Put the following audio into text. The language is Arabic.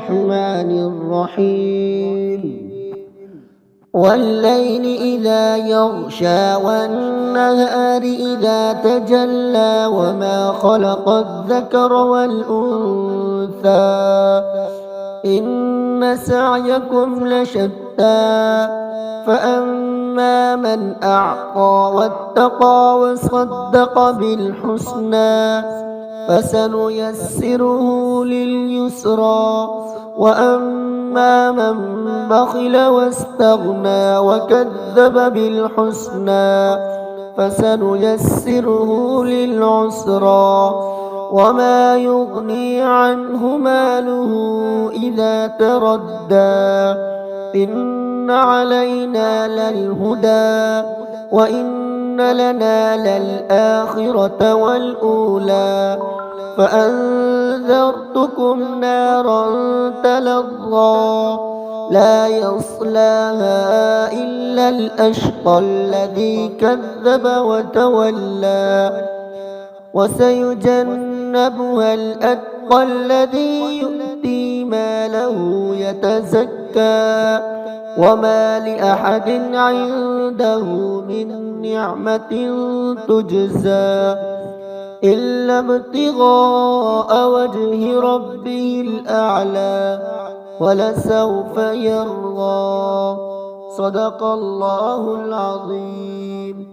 الرحمن الرحيم والليل إذا يغشى والنهار إذا تجلى وما خلق الذكر والأنثى إن سعيكم لشتى فأما من أعطى واتقى وصدق بالحسنى فسنيسره لليسرى وأما من بخل واستغنى وكذب بالحسنى فسنيسره للعسرى وما يغني عنه ماله إذا تردى إن علينا للهدى وإن لنا للآخرة والأولى فأنذرتكم نارا تلظى لا يصلاها إلا الأشقى الذي كذب وتولى وسيجنبها الأتقى الذي يؤتي ماله يتزكى وما لأحد عنده من نعمة تجزى إلا ابتغاء وجه ربه الأعلى ولسوف يرضى صدق الله العظيم.